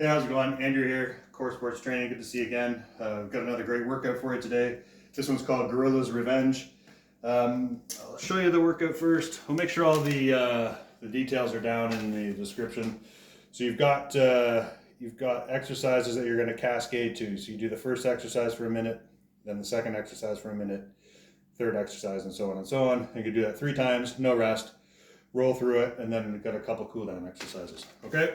Hey, how's it going? Andrew here, Core Sports Training. Good to see you again. We've got another great workout for you today. This one's called Gorilla's Revenge. I'll show you the workout first. We'll make sure all the details are down in the description. So you've got exercises that you're going to cascade to. So you do the first exercise for a minute, then the second exercise for a minute, third exercise, and so on and so on. You can do that 3 times, no rest. Roll through it, and then we've got a couple cool down exercises. Okay?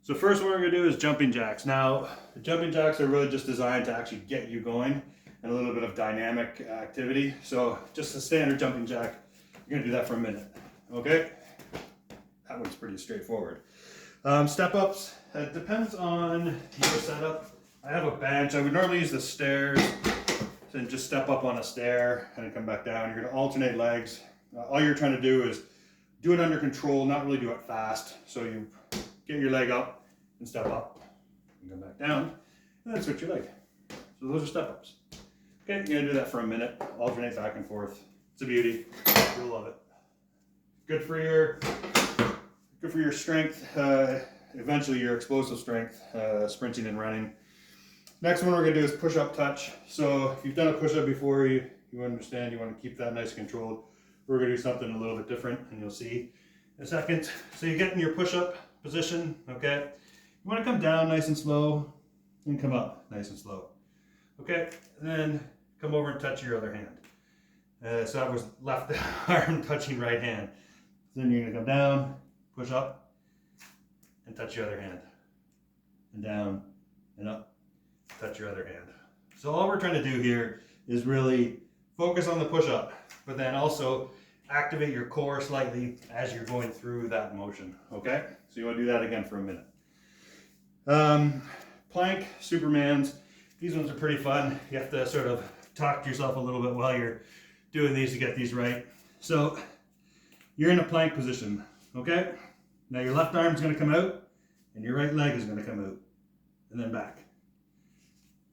So first what we're going to do is jumping jacks. Now, the jumping jacks are really just designed to actually get you going and a little bit of dynamic activity. So just a standard jumping jack, you're going to do that for a minute. Okay? That one's pretty straightforward. Step ups, it depends on your setup. I have a bench. I would normally use the stairs and just step up on a stair and then come back down. You're going to alternate legs. All you're trying to do is do it under control, not really do it fast. So you get your leg up and step up and come back down and then switch your leg. So those are step ups. Okay, you're going to do that for a minute, alternate back and forth. It's a beauty. You'll love it. Good for your strength, eventually your explosive strength, sprinting and running. Next one we're going to do is push-up touch. So if you've done a push-up before, you understand you want to keep that nice and controlled. We're going to do something a little bit different, and you'll see in a second. So you get in your push-up position, okay? You want to come down nice and slow and come up nice and slow. Okay, and then come over and touch your other hand. So that was left arm touching right hand. So then you're going to come down, push up, and touch your other hand. And down and up, touch your other hand. So all we're trying to do here is really focus on the push-up, but then also activate your core slightly as you're going through that motion, okay? So you want to do that again for a minute. Plank, Supermans, these ones are pretty fun. You have to sort of talk to yourself a little bit while you're doing these to get these right. So you're in a plank position, okay? Now your left arm is going to come out and your right leg is going to come out and then back.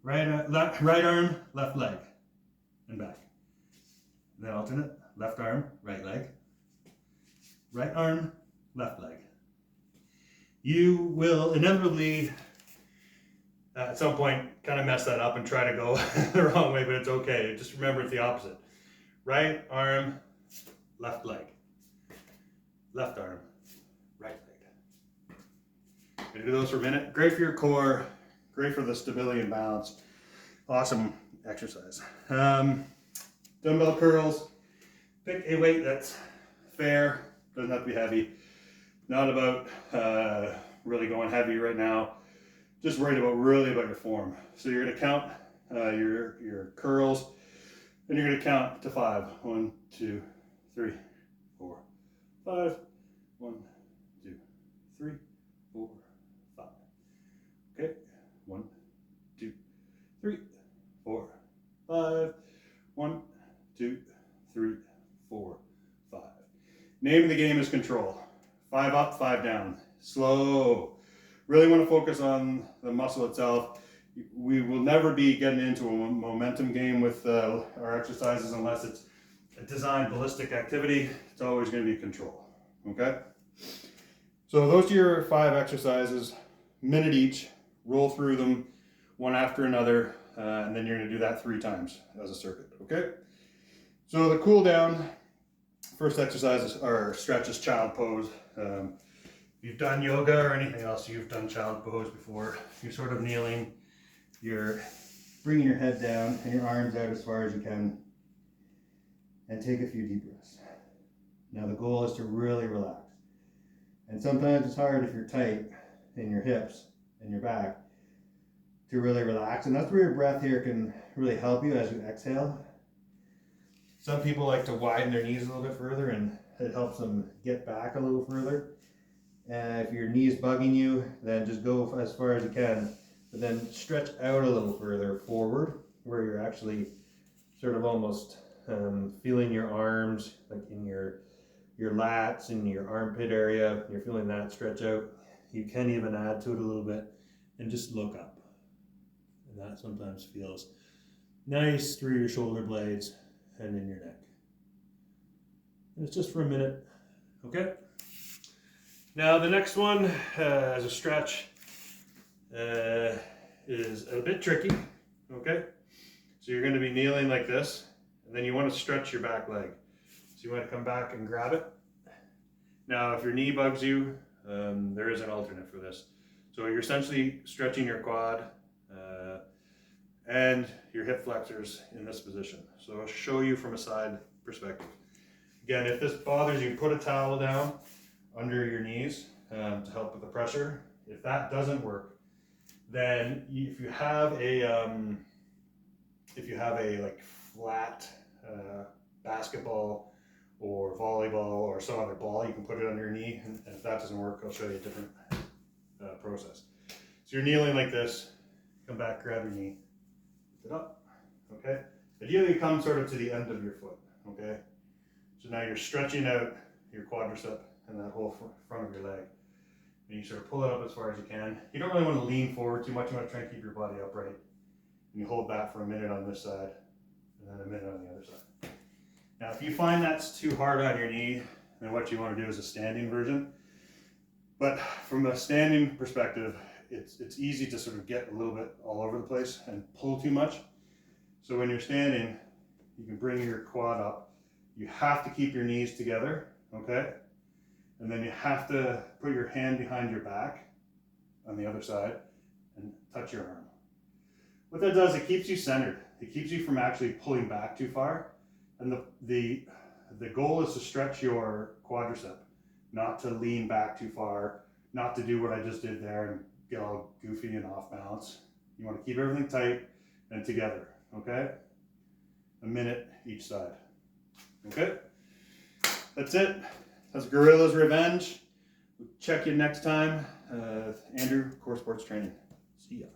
Right arm, left leg, and back. And then alternate, left arm, right leg. Right arm, left leg. You will inevitably, at some point, kind of mess that up and try to go the wrong way, but it's okay. Just remember it's the opposite. Right arm, left leg. Left arm, right leg. Gonna do those for a minute. Great for your core, great for the stability and balance. Awesome exercise. Dumbbell curls. Pick a weight that's fair, doesn't have to be heavy. Not about really going heavy right now. Just worried about your form. So you're going to count your curls, and you're going to count to 5. 1, 2, 3, 4, 5. 1, 2, 3, 4, 5. Okay. 1, 2, 3, 4, 5. 1, 2, 3, 4, 5. Name of the game is control. 5 up, 5 down. Slow. Really want to focus on the muscle itself. We will never be getting into a momentum game with our exercises unless it's a designed ballistic activity. It's always going to be control. Okay? So those are your 5 exercises, minute each. Roll through them one after another, and then you're going to do that 3 times as a circuit. Okay? So the cool down, first exercises are stretches, child pose. If you've done yoga or anything else, you've done child pose before. You're sort of kneeling, you're bringing your head down and your arms out as far as you can, and take a few deep breaths. Now the goal is to really relax. And sometimes it's hard if you're tight in your hips and your back to really relax, and that's where your breath here can really help you as you exhale. Some people like to widen their knees a little bit further, and it helps them get back a little further. And if your knee's bugging you, then just go as far as you can, but then stretch out a little further forward, where you're actually sort of almost feeling your arms, like in your lats, in your armpit area. You're feeling that stretch out. You can even add to it a little bit, and just look up. And that sometimes feels nice through your shoulder blades and in your neck. And it's just for a minute, okay? Now the next one is a stretch. is a bit tricky, okay? So you're going to be kneeling like this, and then you want to stretch your back leg. So you want to come back and grab it. Now, if your knee bugs you, there is an alternate for this. So you're essentially stretching your quad and your hip flexors in this position. So I'll show you from a side perspective. Again, if this bothers you, put a towel down under your knees to help with the pressure. If that doesn't work, then if you have a like flat basketball or volleyball or some other ball, you can put it under your knee. And if that doesn't work, I'll show you a different process. So you're kneeling like this, come back, grab your knee, lift it up, okay? Ideally, come sort of to the end of your foot, okay? So now you're stretching out your quadricep and that whole front of your leg. And you sort of pull it up as far as you can. You don't really want to lean forward too much. You want to try and keep your body upright. And you hold that for a minute on this side, and then a minute on the other side. Now, if you find that's too hard on your knee, then what you want to do is a standing version. But from a standing perspective, it's easy to sort of get a little bit all over the place and pull too much. So when you're standing, you can bring your quad up. You have to keep your knees together, okay? And then you have to put your hand behind your back on the other side and touch your arm. What that does, it keeps you centered. It keeps you from actually pulling back too far. And the goal is to stretch your quadricep, not to lean back too far, not to do what I just did there and get all goofy and off balance. You want to keep everything tight and together, okay? A minute each side, okay? That's it. That's Gorilla's Revenge. We'll check you next time. Andrew, Core Sports Training. See ya.